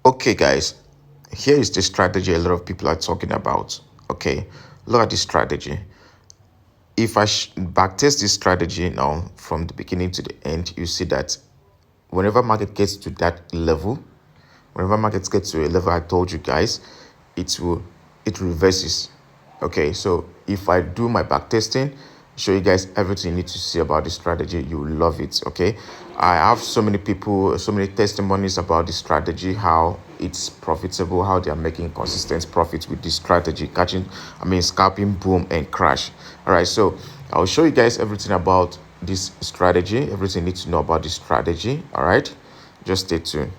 Okay, guys, here is the strategy a lot of people are talking about. Okay, look at this strategy. If I backtest this strategy now from the beginning to the end, you see that whenever market gets to that level, whenever markets get to a level I told you guys, it reverses. Okay, so if I do my back testing, show you guys everything you need to see about this strategy, you will love it. Okay, I have so many people, so many testimonies about this strategy, how it's profitable, how they are making consistent profits with this strategy, scalping, boom and crash. All right, so I'll show you guys everything about this strategy, everything you need to know about this strategy. All right, just stay tuned.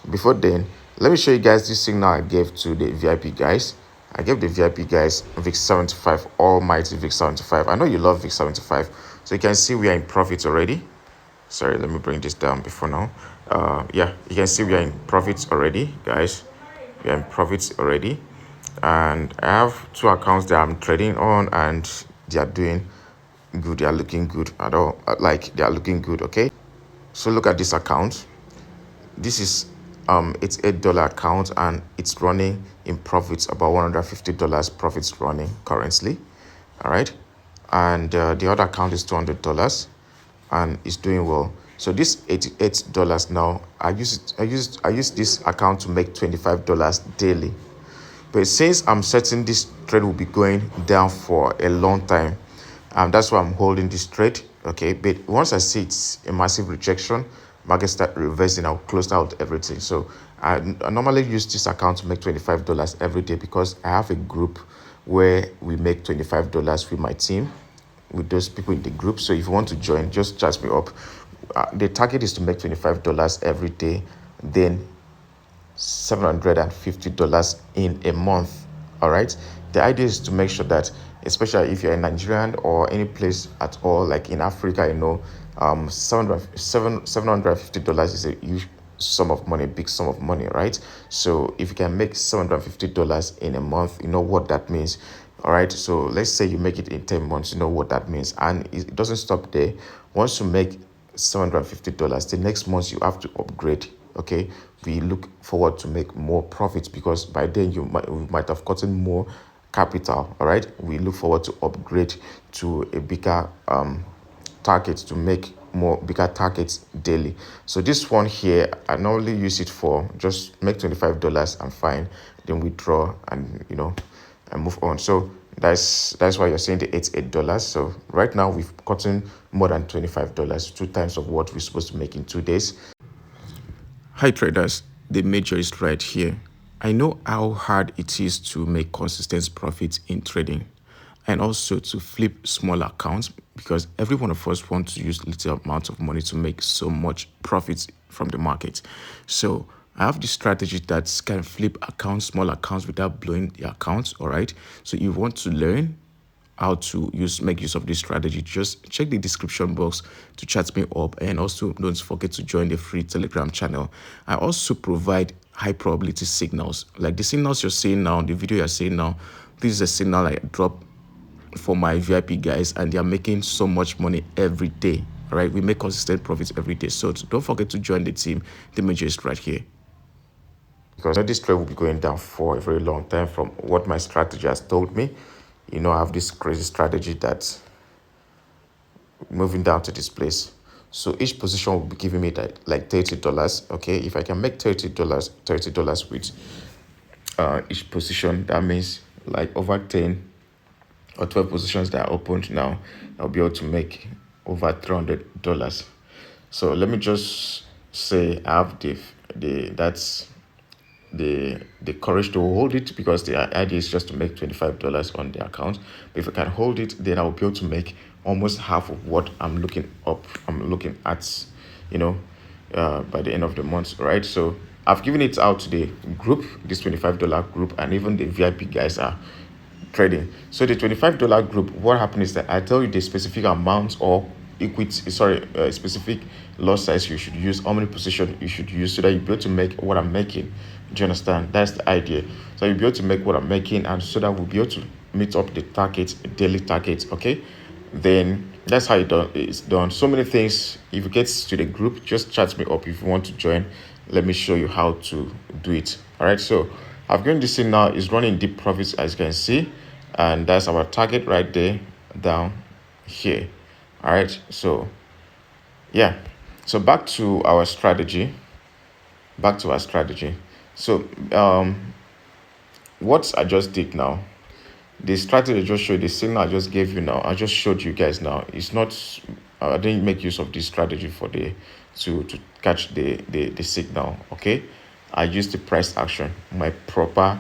Before then, let me show you guys this signal I gave to the VIP guys. I gave the VIP guys VIX 75, almighty VIX 75. I know you love VIX 75. So you can see we are in profit already. Sorry, let me bring this down before now. Yeah, you can see we are in profits already, guys. We are in profits already. And I have two accounts that I'm trading on and they are doing good. They are looking good at all. Like they are looking good, okay? So look at this account. This is it's $8 account and it's running in profits, about $150 profits running currently. All right, and the other account is $200 and it's doing well. So this $88 now, I use this account to make $25 daily. But since I'm certain this trade will be going down for a long time, that's why I'm holding this trade. Okay, but once I see it's a massive rejection, market start reversing, I'll close out everything. So I normally use this account to make $25 every day because I have a group where we make $25 with my team, with those people in the group. So if you want to join, just chat me up. The target is to make $25 every day, then $750 in a month. All right, the idea is to make sure that, especially if you're in Nigerian or any place at all, like in Africa, $750 is a huge sum of money, big sum of money, right? So if you can make $750 in a month, you know what that means. All right, so let's say you make it in 10 months, you know what that means. And it doesn't stop there. Once you make $750, the next month you have to upgrade. Okay, we look forward to make more profits because by then you might have gotten more capital. All right, we look forward to upgrade to a bigger target, to make more bigger targets daily. So this one here, I normally use it for just make $25 and fine, then withdraw and and move on. So that's why you're saying the $88. So right now we've gotten more than $25, 2 times of what we're supposed to make in 2 days. Hi traders, the major is right here. I know how hard it is to make consistent profits in trading and also to flip small accounts because every one of us wants to use little amount of money to make so much profits from the market. So I have this strategy that can flip accounts, small accounts without blowing the accounts. All right. So you want to learn how to make use of this strategy, just check the description box to chat me up, and also don't forget to join the free Telegram channel. I also provide high probability signals, like the signals you're seeing now, the video you're seeing now. This is a signal I drop for my VIP guys and they are making so much money every day. All right, we make consistent profits every day, so don't forget to join the team. The major is right here because this trade will be going down for a very long time from what my strategy has told me. I have this crazy strategy that's moving down to this place. So each position will be giving me like $30. Okay, if I can make $30 with each position, that means like over 10 or 12 positions that are opened now, I'll be able to make over $300. So let me just say I have the courage to hold it because the idea is just to make $25 on the account. But if I can hold it, then I'll be able to make almost half of what I'm looking at, by the end of the month, right? So I've given it out to the group, this $25 group, and even the VIP guys are trading. So the $25 group, what happens is that I tell you the specific amount or specific lot size you should use, how many positions you should use, so that you'll be able to make what I'm making. Do you understand? That's the idea. So you'll be able to make what I'm making, and so that we'll be able to meet up the targets, daily targets. Okay, then that's how it's done. So many things. If you get to the group, just chat me up if you want to join. let me show you how to do it. All right, so I've given this signal is running deep profits, as you can see, and that's our target right there down here. All right, so yeah, so back to our strategy. So what I just did now, the strategy I just showed, the signal I just gave you now, I just showed you guys now. It's not, I didn't make use of this strategy for the to catch the signal. Okay, I used the price action, my proper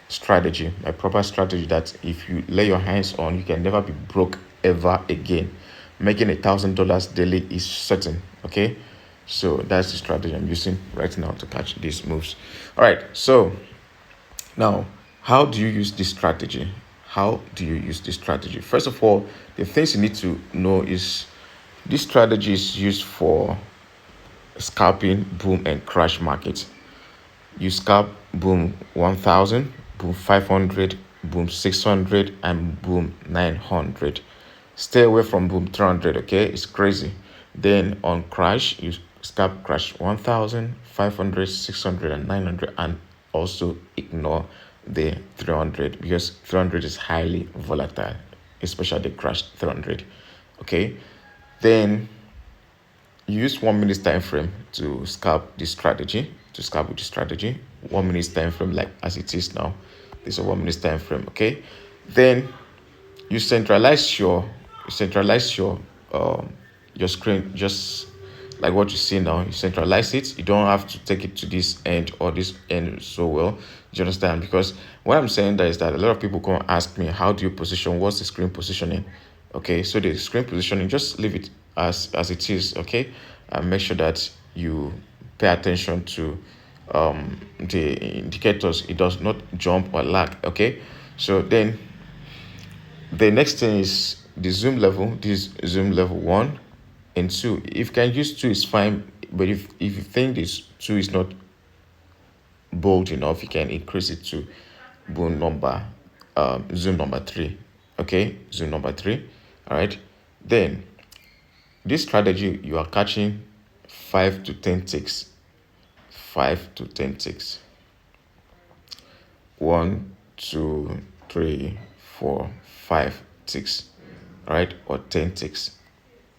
strategy that if you lay your hands on, you can never be broke ever again. Making $1,000 daily is certain. Okay, so that's the strategy I'm using right now to catch these moves. All right, so now, how do you use this strategy? How do you use this strategy? First of all, the things you need to know is this strategy is used for scalping boom and crash markets. You scalp boom 1000, boom 500, boom 600, and boom 900. Stay away from boom 300, okay? It's crazy. Then on crash, you scalp crash 1000, 500, 600, and 900, and also ignore the 300 because 300 is highly volatile, especially the crash 300, okay? Then you use 1 minute time frame to scalp this strategy, to scalp with the strategy. 1 minute time frame, like as it is now. This is a 1 minute time frame, okay? Then you centralize your screen, just like what you see now. You centralize it. You don't have to take it to this end or this end so well. You understand? Because what I'm saying that is that a lot of people come ask me, how do you position? What's the screen positioning? Okay, so the screen positioning, just leave it as it is, okay? And make sure that you pay attention to the indicators. It does not jump or lag, okay? So then the next thing is the zoom level. This zoom level 1 and 2. If you can use 2, is fine, but if you think this 2 is not bold enough, you can increase it to zoom number 3. Okay, zoom number 3. All right, then this strategy, you are catching 5 to 10 ticks. 5 to 10 ticks. 1, 2, 3, 4, 5 ticks. All right, or 10 ticks.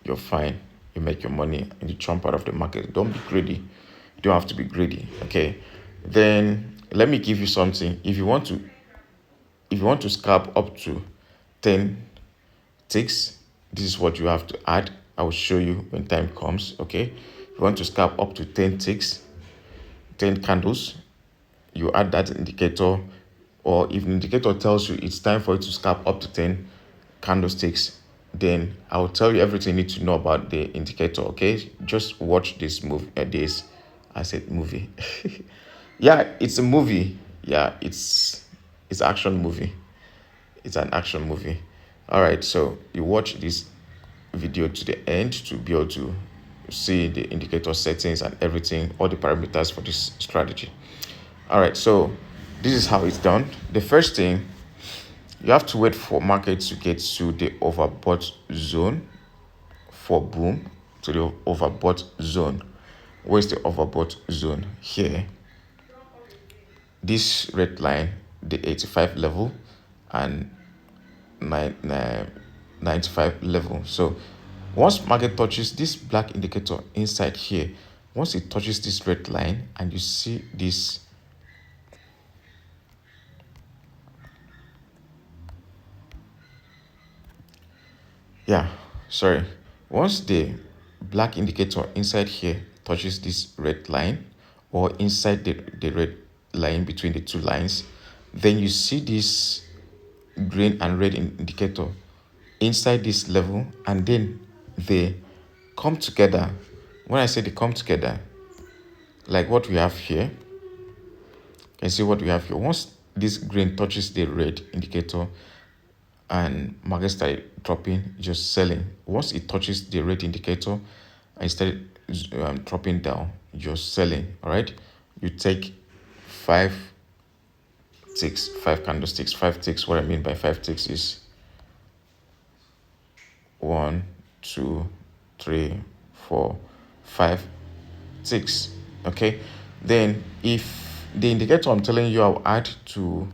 You're fine. You make your money and you jump out of the market. Don't be greedy. You don't have to be greedy. Okay. Then let me give you something. If you want to scalp up to 10 ticks, this is what you have to add. I will show you when time comes. Okay. If you want to scalp up to 10 ticks, 10 candles, you add that indicator, or if the indicator tells you it's time for you to scalp up to 10 candlesticks, then I'll tell you everything you need to know about the indicator. Okay, just watch this movie. I said movie. Yeah, it's a movie. Yeah, it's action movie. It's an action movie. All right, so you watch this video to the end to be able to see the indicator settings and everything, all the parameters for this strategy. All right, so this is how it's done. The first thing, you have to wait for market to get to the overbought zone for boom, to the overbought zone. Where's the overbought zone? Here. This red line, the 85 level and 95 level. So once market touches this black indicator inside here, once it touches this red line and you see this once the black indicator inside here touches this red line, or inside the red line between the two lines, then you see this green and red indicator inside this level, and then they come together. When I say they come together, like what we have here, you can see what we have here. Once this green touches the red indicator and market started dropping, just selling. Once it touches the red indicator and started dropping down, you're selling. All right, you take 5 ticks, 5 candlesticks. 5 ticks, what I mean by 5 ticks is 1, 2, 3, 4, 5 ticks. Okay, Then if the indicator I'm telling you I'll add to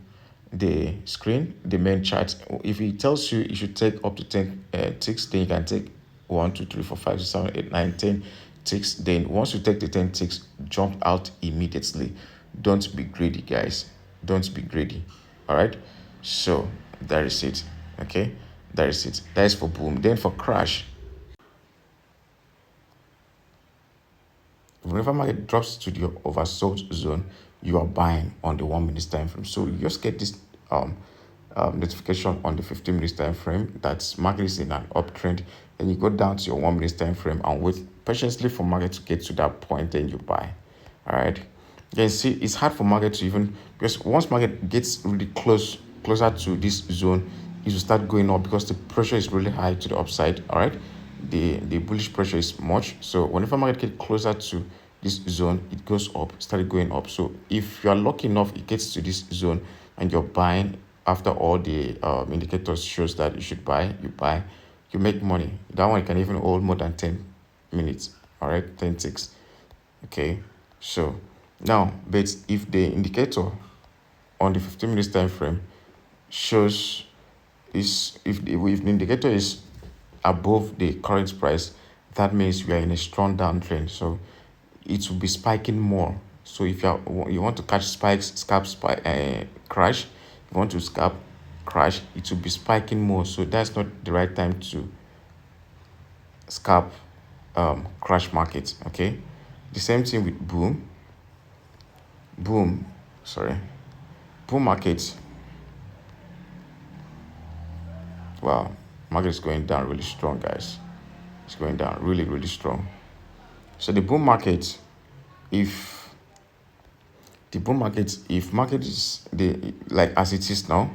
the screen, the main chart, if it tells you should take up to 10 ticks, then you can take 1 2 3 4 5 6 7 8 9 10 ticks. Then once you take the 10 ticks, jump out immediately. Don't be greedy, guys. Don't be greedy. All right, so that is it. Okay, that is it. That is for boom. Then for crash, whenever market drops to the oversold zone, you are buying on the 1 minute time frame. So you just get this notification on the 15 minutes time frame that market is in an uptrend. Then you go down to your 1 minute time frame and wait patiently for market to get to that point. Then you buy. All right. Then see, it's hard for market to even, because once market gets really closer to this zone, it will start going up because the pressure is really high to the upside. All right, the bullish pressure is much. So whenever market get closer to this zone, it goes up, started going up. So if you are lucky enough, it gets to this zone and you're buying after all the indicators shows that you should buy, you buy, you make money. That one can even hold more than 10 minutes. All right, 10 ticks. Okay, so now, but if the indicator on the 15 minutes time frame shows is if the indicator is above the current price, that means we are in a strong downtrend. So it will be spiking more. So if you want to catch spikes, scalp spike, crash, you want to scalp crash, it will be spiking more. So that's not the right time to scalp crash market. Okay, the same thing with boom sorry boom market. Wow, market is going down really strong, guys. It's going down really strong. So the boom market, if market is the like as it is now,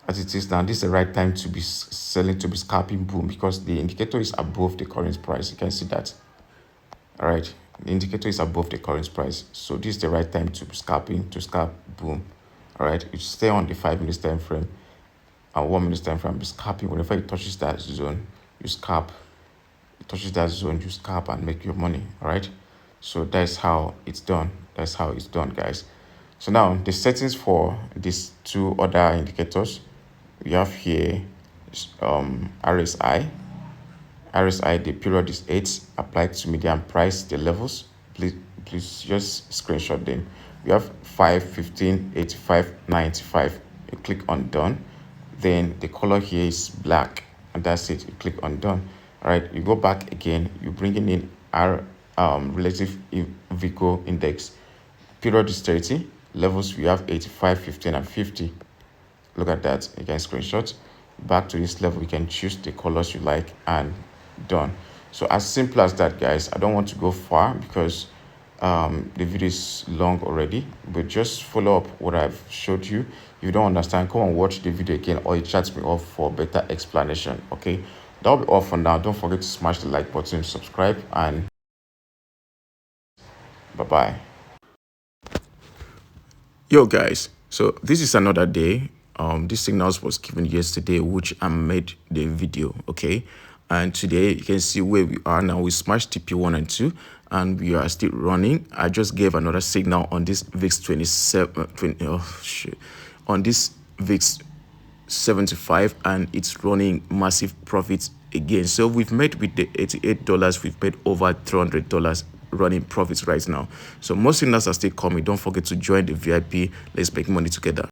this is the right time to be selling, to be scalping boom, because the indicator is above the current price. You can see that. All right, the indicator is above the current price, so this is the right time to be scalping, to scalp boom. All right, you stay on the 5 minutes time frame and 1 minute time frame, be scalping. Whenever it touches that zone, you scalp. It touches that zone, you scalp and make your money. All right, so that's how it's done. That's how it's done, guys. So now the settings for these two other indicators, we have here RSI. The period is 8, applied to median price, the levels. Please just screenshot them. We have 5, 15, 85, 95. You click on done. Then the color here is black, and that's it. You click on done. All right, you go back again. You bring in our relative vehicle index. Period is 30. Levels we have 85, 15, and 50. Look at that. You can screenshot. Back to this level, you can choose the colors you like, and done. So as simple as that, guys. I don't want to go far because the video is long already, but just follow up what I've showed you. If you don't understand, come and watch the video again, or you chat me off for better explanation. Okay, that'll be all for now. Don't forget to smash the like button, subscribe, and bye-bye. Yo, guys, so this is another day. This signals was given yesterday, which I made the video. Okay, and today you can see where we are now. We smashed TP1 and 2, and we are still running. I just gave another signal on this VIX 27 on this VIX 75, and it's running massive profits again. So we've made with the $88, we've made over $300 running profits right now. So most signals are still coming. Don't forget to join the VIP. Let's make money together.